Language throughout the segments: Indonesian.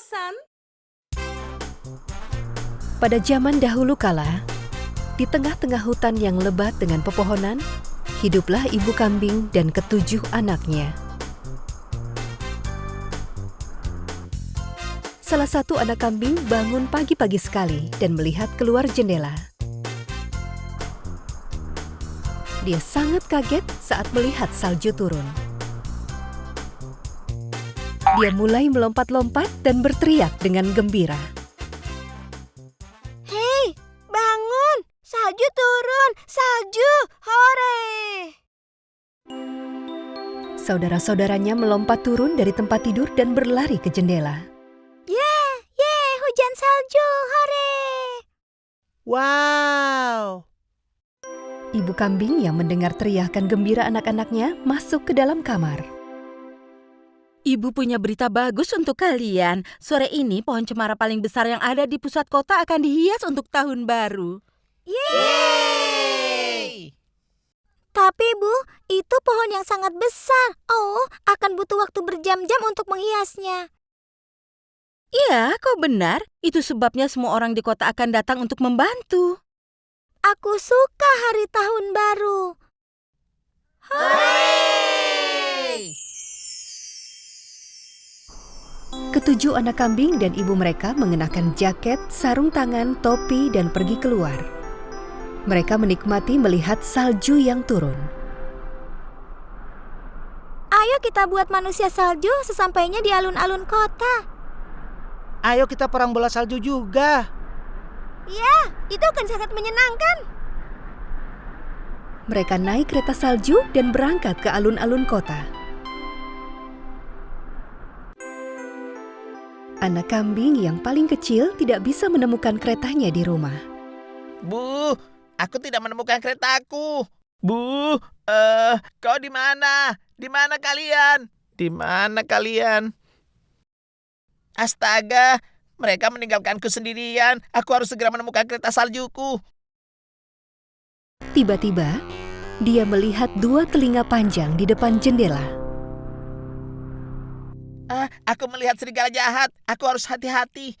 San. Pada zaman dahulu kala, di tengah-tengah hutan yang lebat dengan pepohonan, hiduplah ibu kambing dan ketujuh anaknya. Salah satu anak kambing bangun pagi-pagi sekali dan melihat keluar jendela. Dia sangat kaget saat melihat salju turun. Dia mulai melompat-lompat dan berteriak dengan gembira. Hei, bangun! Salju turun! Salju! Hore! Saudara-saudaranya melompat turun dari tempat tidur dan berlari ke jendela. Yeay, hujan salju! Hore! Wow! Ibu kambing yang mendengar teriakan gembira anak-anaknya masuk ke dalam kamar. Ibu punya berita bagus untuk kalian. Sore ini pohon cemara paling besar yang ada di pusat kota akan dihias untuk tahun baru. Yeay! Tapi Bu, itu pohon yang sangat besar. Oh, akan butuh waktu berjam-jam untuk menghiasnya. Iya, kau benar. Itu sebabnya semua orang di kota akan datang untuk membantu. Aku suka hari tahun baru. Hooray! Ketujuh anak kambing dan ibu mereka mengenakan jaket, sarung tangan, topi, dan pergi keluar. Mereka menikmati melihat salju yang turun. Ayo kita buat manusia salju sesampainya di alun-alun kota. Ayo kita perang bola salju juga. Ya, itu akan sangat menyenangkan. Mereka naik kereta salju dan berangkat ke alun-alun kota. Anak kambing yang paling kecil tidak bisa menemukan keretanya di rumah. Bu, aku tidak menemukan keretaku. Bu, kau di mana? Di mana kalian? Di mana kalian? Astaga, mereka meninggalkanku sendirian. Aku harus segera menemukan kereta saljuku. Tiba-tiba, dia melihat dua telinga panjang di depan jendela. Aku melihat serigala jahat. Aku harus hati-hati.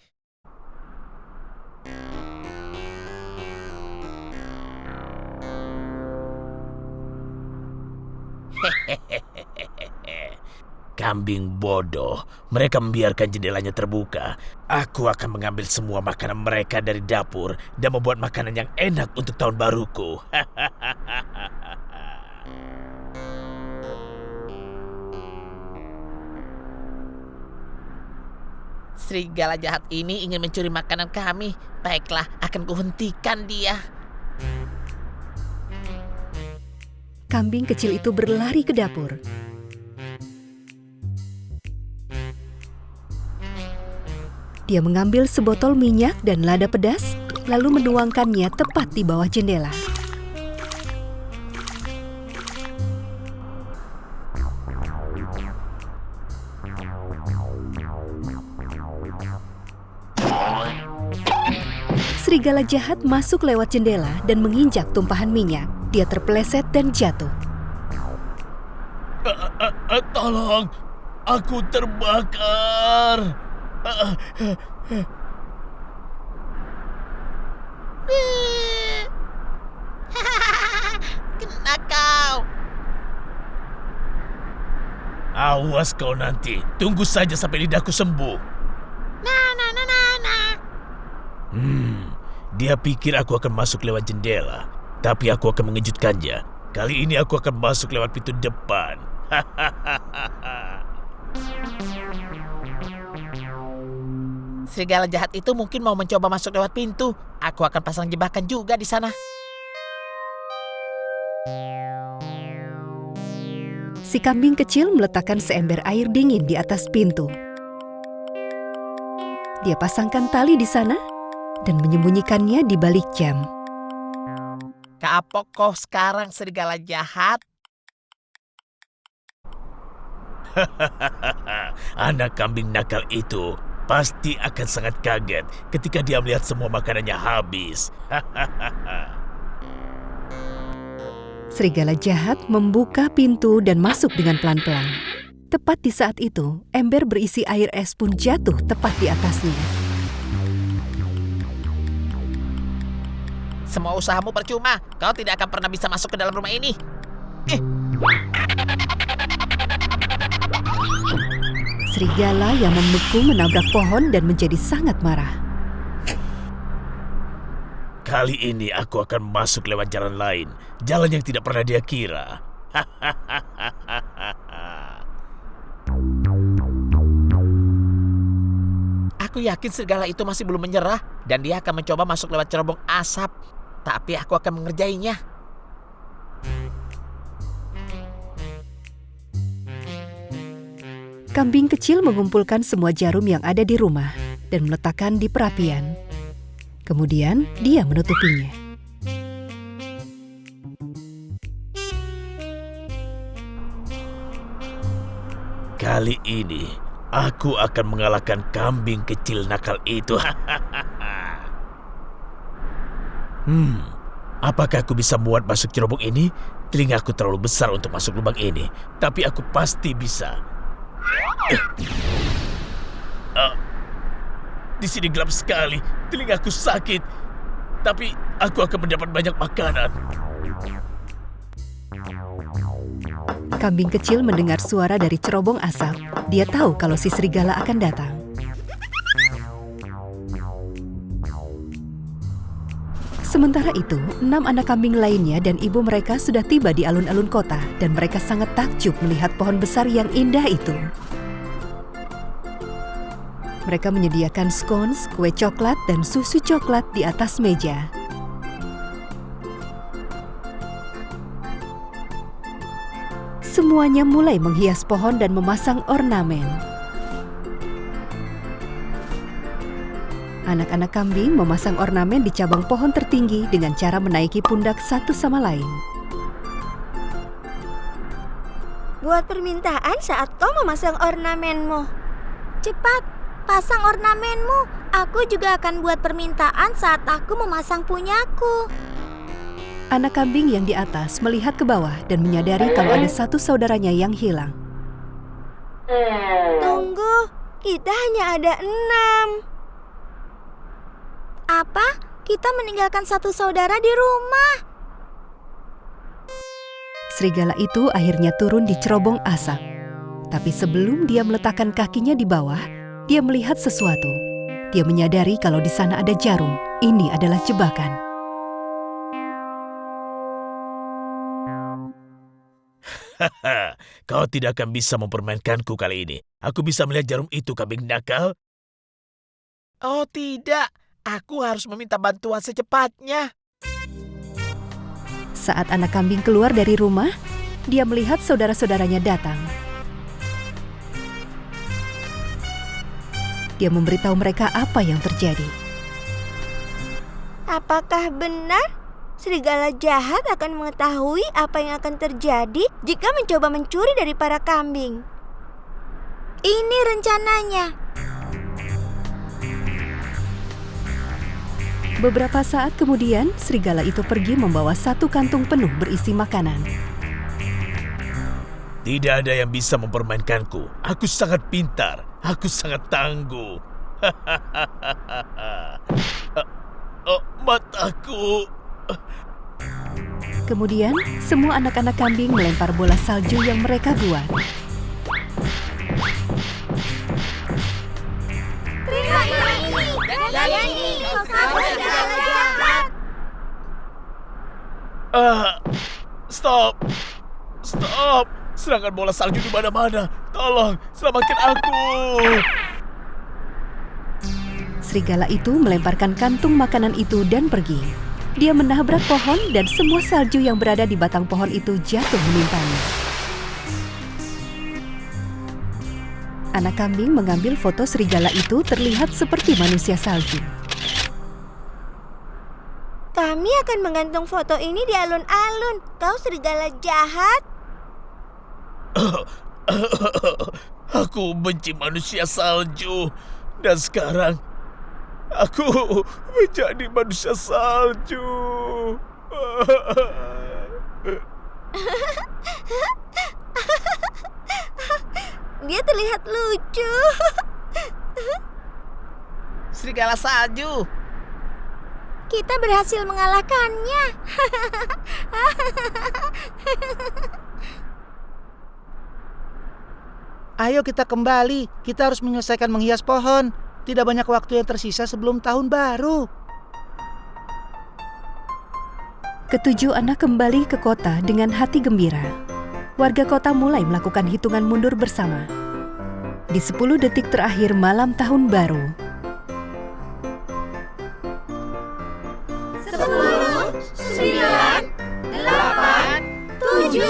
Kambing bodoh. Mereka membiarkan jendelanya terbuka. Aku akan mengambil semua makanan mereka dari dapur dan membuat makanan yang enak untuk tahun baruku. Serigala jahat ini ingin mencuri makanan kami. Baiklah, akan kuhentikan dia. Kambing kecil itu berlari ke dapur. Dia mengambil sebotol minyak dan lada pedas, lalu menuangkannya tepat di bawah jendela. Serigala jahat masuk lewat jendela dan menginjak tumpahan minyak. Dia terpeleset dan jatuh. Tolong, aku terbakar. Kena kau. Awas kau nanti. Tunggu saja sampai lidahku sembuh. Dia pikir aku akan masuk lewat jendela. Tapi aku akan mengejutkannya. Kali ini aku akan masuk lewat pintu depan. Serigala jahat itu mungkin mau mencoba masuk lewat pintu. Aku akan pasang jebakan juga di sana. Si kambing kecil meletakkan seember air dingin di atas pintu. Dia pasangkan tali di sana dan menyembunyikannya di balik jam. Kapok kau sekarang, serigala jahat. Anak kambing nakal itu pasti akan sangat kaget ketika dia melihat semua makanannya habis. Serigala jahat membuka pintu dan masuk dengan pelan-pelan. Tepat di saat itu, ember berisi air es pun jatuh tepat di atasnya. Semua usahamu percuma. Kau tidak akan pernah bisa masuk ke dalam rumah ini. Serigala yang membeku menabrak pohon dan menjadi sangat marah. Kali ini aku akan masuk lewat jalan lain. Jalan yang tidak pernah dia kira. Aku yakin serigala itu masih belum menyerah. Dan dia akan mencoba masuk lewat cerobong asap. Tapi aku akan mengerjainya. Kambing kecil mengumpulkan semua jarum yang ada di rumah dan meletakkan di perapian. Kemudian dia menutupinya. Kali ini aku akan mengalahkan kambing kecil nakal itu. Apakah aku bisa muat masuk cerobong ini? Telingaku terlalu besar untuk masuk lubang ini, tapi aku pasti bisa. Di sini gelap sekali, telingaku sakit, tapi aku akan mendapat banyak makanan. Kambing kecil mendengar suara dari cerobong asap. Dia tahu kalau si serigala akan datang. Sementara itu, 6 anak kambing lainnya dan ibu mereka sudah tiba di alun-alun kota dan mereka sangat takjub melihat pohon besar yang indah itu. Mereka menyediakan scones, kue coklat, dan susu coklat di atas meja. Semuanya mulai menghias pohon dan memasang ornamen. Anak-anak kambing memasang ornamen di cabang pohon tertinggi dengan cara menaiki pundak satu sama lain. Buat permintaan saat kau memasang ornamenmu. Cepat, pasang ornamenmu. Aku juga akan buat permintaan saat aku memasang punyaku. Anak kambing yang di atas melihat ke bawah dan menyadari kalau ada satu saudaranya yang hilang. Tunggu, kita hanya ada 6. Apa? Kita meninggalkan satu saudara di rumah. Serigala itu akhirnya turun di cerobong asap. Tapi sebelum dia meletakkan kakinya di bawah, dia melihat sesuatu. Dia menyadari kalau di sana ada jarum. Ini adalah jebakan. Kau tidak akan bisa mempermainkanku kali ini. Aku bisa melihat jarum itu, kambing nakal. Oh tidak, aku harus meminta bantuan secepatnya. Saat anak kambing keluar dari rumah, dia melihat saudara-saudaranya datang. Dia memberitahu mereka apa yang terjadi. Apakah benar serigala jahat akan mengetahui apa yang akan terjadi jika mencoba mencuri dari para kambing? Ini rencananya. Beberapa saat kemudian, serigala itu pergi membawa satu kantung penuh berisi makanan. Tidak ada yang bisa mempermainkanku. Aku sangat pintar. Aku sangat tangguh. Mataku. Kemudian, semua anak-anak kambing melempar bola salju yang mereka buat. Terima ini. Ini kamu serigala jahat. Stop. Stop. Serangan bola salju di mana-mana. Tolong, selamatkan aku. Serigala itu melemparkan kantung makanan itu dan pergi. Dia menabrak pohon dan semua salju yang berada di batang pohon itu jatuh menimpanya. Anak kambing mengambil foto serigala itu terlihat seperti manusia salju. Kami akan menggantung foto ini di alun-alun. Kau serigala jahat. Aku benci manusia salju. Dan sekarang aku menjadi manusia salju. Dia terlihat lucu. Serigala salju. Kita berhasil mengalahkannya. Ayo kita kembali. Kita harus menyelesaikan menghias pohon. Tidak banyak waktu yang tersisa sebelum tahun baru. Ketujuh anak kembali ke kota dengan hati gembira. Warga kota mulai melakukan hitungan mundur bersama. Di 10 detik terakhir malam tahun baru, 10, 9, 8, 7,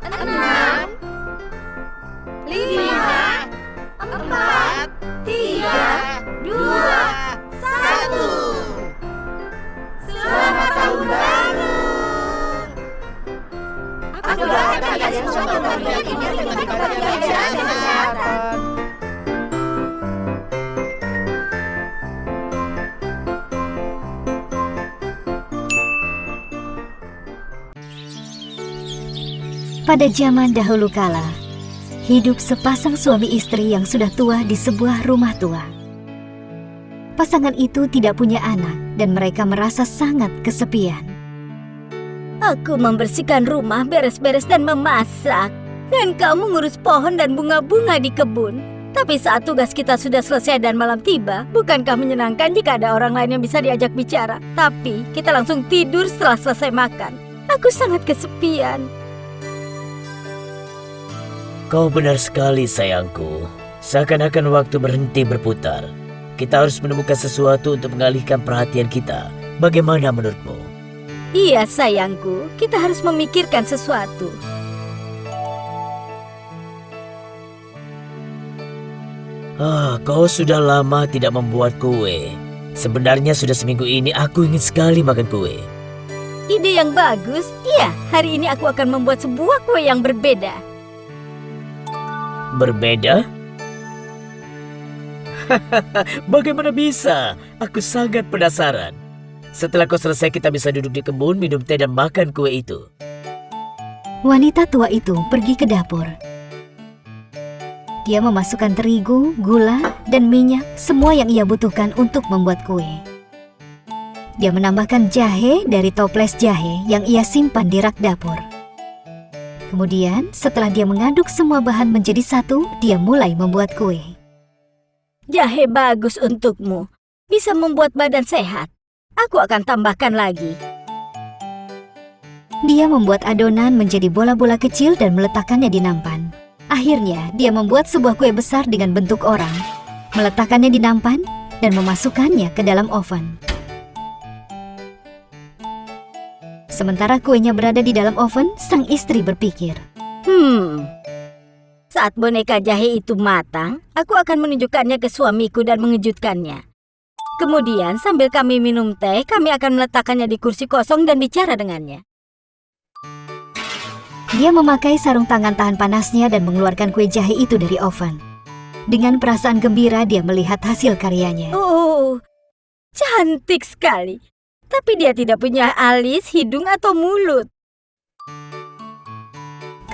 6, 5, 4, 3, 2, 1. Selamat tahun baru. Aku doakan kalian semua berbahagia dengan kebahagiaan dan kesehatan. Pada zaman dahulu kala, hidup sepasang suami istri yang sudah tua di sebuah rumah tua. Pasangan itu tidak punya anak dan mereka merasa sangat kesepian. Aku membersihkan rumah, beres-beres dan memasak. Dan kamu ngurus pohon dan bunga-bunga di kebun. Tapi saat tugas kita sudah selesai dan malam tiba, bukankah menyenangkan jika ada orang lain yang bisa diajak bicara? Tapi kita langsung tidur setelah selesai makan. Aku sangat kesepian. Kau benar sekali, sayangku. Seakan-akan waktu berhenti berputar. Kita harus menemukan sesuatu untuk mengalihkan perhatian kita. Bagaimana menurutmu? Iya, sayangku. Kita harus memikirkan sesuatu. Kau sudah lama tidak membuat kue. Sebenarnya sudah seminggu ini aku ingin sekali makan kue. Ide yang bagus. Iya, hari ini aku akan membuat sebuah kue yang berbeda. Berbeda? Bagaimana bisa? Aku sangat penasaran. Setelah kau selesai, kita bisa duduk di kebun, minum teh dan makan kue itu. Wanita tua itu pergi ke dapur. Dia memasukkan terigu, gula, dan minyak, semua yang ia butuhkan untuk membuat kue. Dia menambahkan jahe dari toples jahe yang ia simpan di rak dapur. Kemudian, setelah dia mengaduk semua bahan menjadi satu, dia mulai membuat kue. Jahe bagus untukmu. Bisa membuat badan sehat. Aku akan tambahkan lagi. Dia membuat adonan menjadi bola-bola kecil dan meletakkannya di nampan. Akhirnya, dia membuat sebuah kue besar dengan bentuk orang, meletakkannya di nampan, dan memasukkannya ke dalam oven. Sementara kuenya berada di dalam oven, sang istri berpikir, Saat boneka jahe itu matang, aku akan menunjukkannya ke suamiku dan mengejutkannya. Kemudian, sambil kami minum teh, kami akan meletakkannya di kursi kosong dan bicara dengannya. Dia memakai sarung tangan tahan panasnya dan mengeluarkan kue jahe itu dari oven. Dengan perasaan gembira, dia melihat hasil karyanya. Oh, cantik sekali. Tapi dia tidak punya alis, hidung, atau mulut.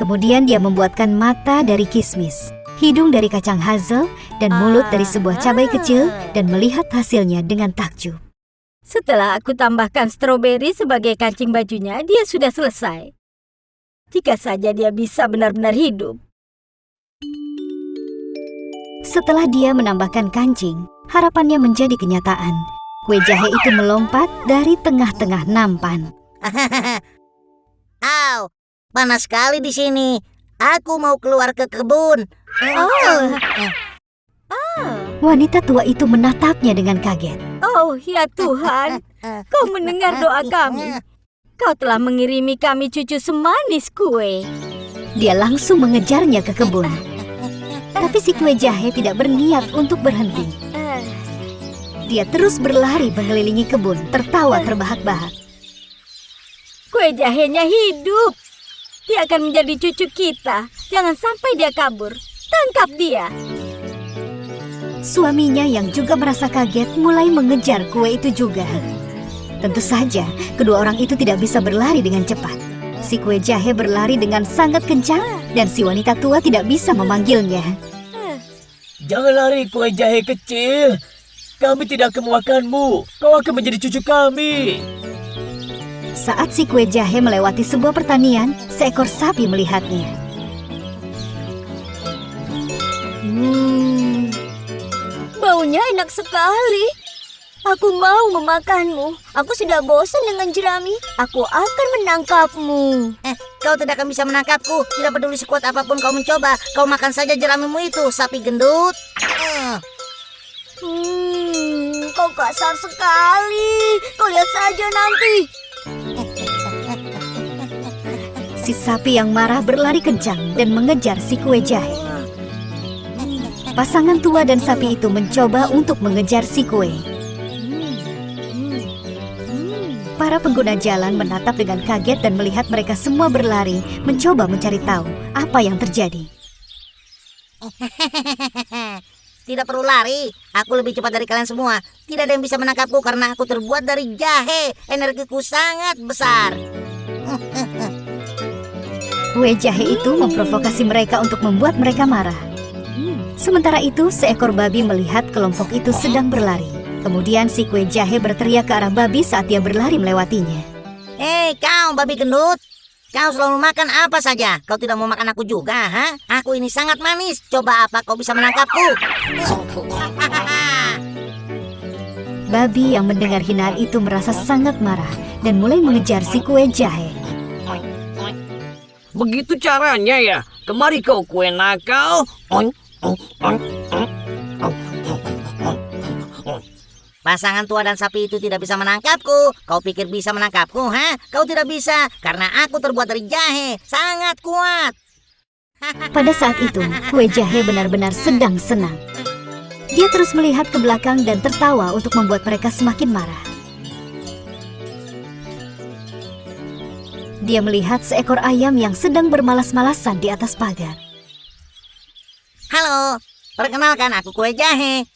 Kemudian dia membuatkan mata dari kismis, hidung dari kacang hazel, dan mulut dari sebuah cabai kecil dan melihat hasilnya dengan takjub. Setelah aku tambahkan stroberi sebagai kancing bajunya, dia sudah selesai. Jika saja dia bisa benar-benar hidup. Setelah dia menambahkan kancing, harapannya menjadi kenyataan. Kue jahe itu melompat dari tengah-tengah nampan. Au, panas sekali di sini. Aku mau keluar ke kebun. Wanita tua itu menatapnya dengan kaget. Oh, ya Tuhan, kau mendengar doa kami. Kau telah mengirimi kami cucu semanis kue. Dia langsung mengejarnya ke kebun. Tapi si kue jahe tidak berniat untuk berhenti. Dia terus berlari mengelilingi kebun, tertawa terbahak-bahak. Kue jahenya hidup. Dia akan menjadi cucu kita. Jangan sampai dia kabur. Tangkap dia. Suaminya yang juga merasa kaget mulai mengejar kue itu juga. Tentu saja, kedua orang itu tidak bisa berlari dengan cepat. Si kue jahe berlari dengan sangat kencang dan si wanita tua tidak bisa memanggilnya. Jangan lari, kue jahe kecil. Kami tidak akan memakanmu. Kau akan menjadi cucu kami. Saat si kue jahe melewati sebuah pertanian, seekor sapi melihatnya. Baunya enak sekali. Aku mau memakanmu. Aku sudah bosan dengan jerami. Aku akan menangkapmu. Kau tidak akan bisa menangkapku. Tidak peduli sekuat apapun kau mencoba. Kau makan saja jeramimu itu, sapi gendut. Kau kasar sekali. Kau lihat saja nanti. Si sapi yang marah berlari kencang dan mengejar si kue jahe. Pasangan tua dan sapi itu mencoba untuk mengejar si kue. Para pengguna jalan menatap dengan kaget dan melihat mereka semua berlari, mencoba mencari tahu apa yang terjadi. Tidak perlu lari. Aku lebih cepat dari kalian semua. Tidak ada yang bisa menangkapku karena aku terbuat dari jahe. Energiku sangat besar. Kue jahe itu memprovokasi mereka untuk membuat mereka marah. Sementara itu, seekor babi melihat kelompok itu sedang berlari. Kemudian si kue jahe berteriak ke arah babi saat dia berlari melewatinya. Hei kau babi gendut. Kau selalu makan apa saja. Kau tidak mau makan aku juga, ha? Aku ini sangat manis. Coba apa kau bisa menangkapku? Babi yang mendengar hinaan itu merasa sangat marah dan mulai mengejar si kue jahe. Begitu caranya ya. Kemari kau kue nakal. Pasangan tua dan sapi itu tidak bisa menangkapku. Kau pikir bisa menangkapku, ha? Kau tidak bisa, karena aku terbuat dari jahe. Sangat kuat. Pada saat itu, kue jahe benar-benar sedang senang. Dia terus melihat ke belakang dan tertawa untuk membuat mereka semakin marah. Dia melihat seekor ayam yang sedang bermalas-malasan di atas pagar. Halo, perkenalkan aku kue jahe.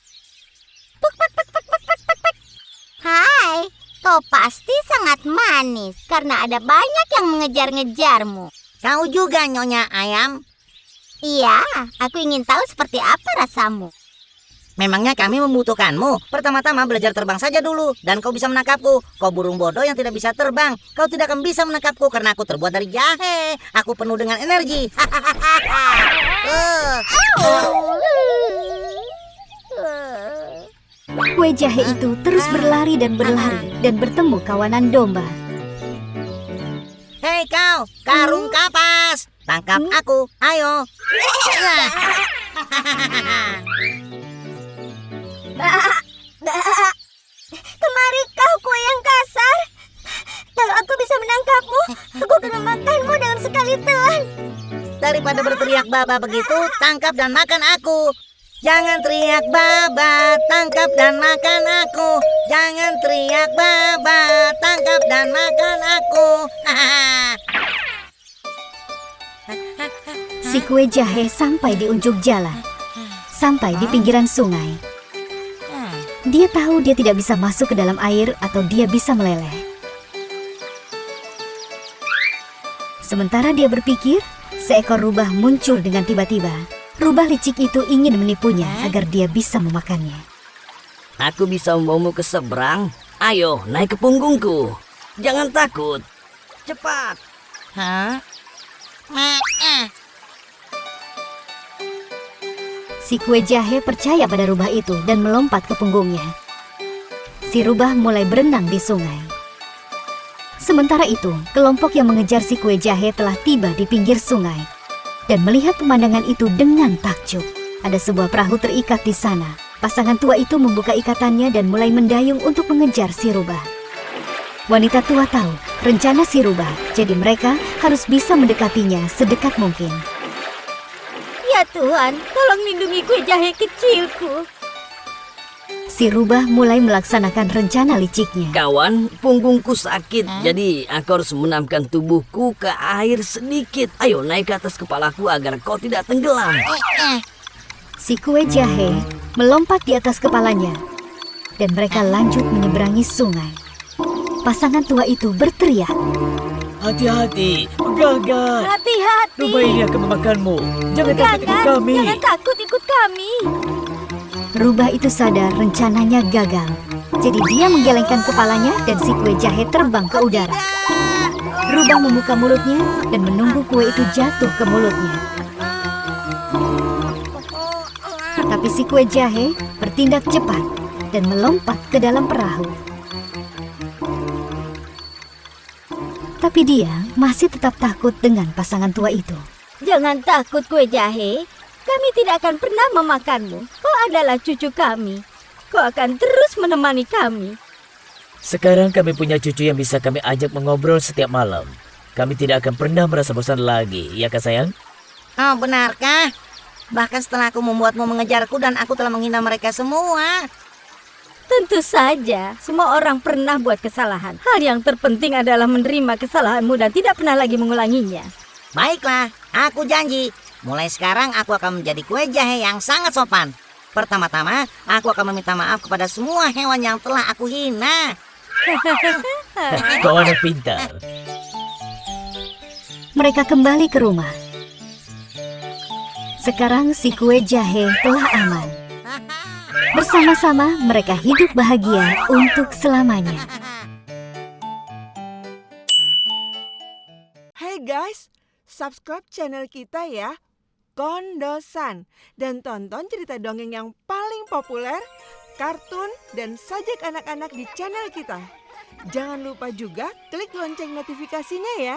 Hai, kau pasti sangat manis karena ada banyak yang mengejar-ngejarmu. Kau juga, Nyonya Ayam. Iya, aku ingin tahu seperti apa rasamu. Memangnya kami membutuhkanmu? Pertama-tama belajar terbang saja dulu, dan kau bisa menangkapku. Kau burung bodoh yang tidak bisa terbang. Kau tidak akan bisa menangkapku karena aku terbuat dari jahe. Aku penuh dengan energi. Kue jahe itu terus berlari dan bertemu kawanan domba. Hei kau, karung kapas. Tangkap aku, ayo. Kemari kau kue yang kasar. Kalau aku bisa menangkapmu, aku akan memakanmu dalam sekali telan. Daripada berteriak baba begitu, tangkap dan makan aku. Jangan teriak baba, tangkap dan makan aku. Jangan teriak baba, tangkap dan makan aku. Si kue jahe sampai di ujung jalan, sampai di pinggiran sungai. Dia tahu dia tidak bisa masuk ke dalam air atau dia bisa meleleh. Sementara dia berpikir, seekor rubah muncul dengan tiba-tiba. Rubah licik itu ingin menipunya agar dia bisa memakannya. Aku bisa membawamu ke seberang. Ayo, naik ke punggungku. Jangan takut. Cepat. Si kue jahe percaya pada rubah itu dan melompat ke punggungnya. Si rubah mulai berenang di sungai. Sementara itu, kelompok yang mengejar si kue jahe telah tiba di pinggir sungai dan melihat pemandangan itu dengan takjub. Ada sebuah perahu terikat di sana. Pasangan tua itu membuka ikatannya dan mulai mendayung untuk mengejar si rubah. Wanita tua tahu rencana si rubah, jadi mereka harus bisa mendekatinya sedekat mungkin. Ya Tuhan, tolong lindungi kue jahe kecilku. Si rubah mulai melaksanakan rencana liciknya. Kawan, punggungku sakit, jadi aku harus menamkan tubuhku ke air sedikit. Ayo naik ke atas kepalaku agar kau tidak tenggelam. Si kue jahe melompat di atas kepalanya dan mereka lanjut menyeberangi sungai. Pasangan tua itu berteriak. Hati-hati, gagal. Hati-hati. Rubah ini akan memakanmu. Jangan takut ikut kami. Jangan takut ikut kami. Rubah itu sadar rencananya gagal. Jadi dia menggelengkan kepalanya dan si kue jahe terbang ke udara. Rubah membuka mulutnya dan menunggu kue itu jatuh ke mulutnya. Tapi si kue jahe bertindak cepat dan melompat ke dalam perahu. Tapi dia masih tetap takut dengan pasangan tua itu. Jangan takut kue jahe. Kami tidak akan pernah memakanmu. Kau adalah cucu kami. Kau akan terus menemani kami. Sekarang kami punya cucu yang bisa kami ajak mengobrol setiap malam. Kami tidak akan pernah merasa bosan lagi, ya kak sayang? Oh, benarkah? Bahkan setelah aku membuatmu mengejarku dan aku telah menghina mereka semua. Tentu saja, semua orang pernah buat kesalahan. Hal yang terpenting adalah menerima kesalahanmu dan tidak pernah lagi mengulanginya. Baiklah, aku janji. Mulai sekarang aku akan menjadi kue jahe yang sangat sopan. Pertama-tama, aku akan meminta maaf kepada semua hewan yang telah aku hina. Kau anak pintar. Mereka kembali ke rumah. Sekarang si kue jahe telah aman. Bersama-sama mereka hidup bahagia untuk selamanya. Hai guys, subscribe channel kita ya, Kondosan. Dan tonton cerita dongeng yang paling populer, kartun, dan sajak anak-anak di channel kita. Jangan lupa juga klik lonceng notifikasinya ya.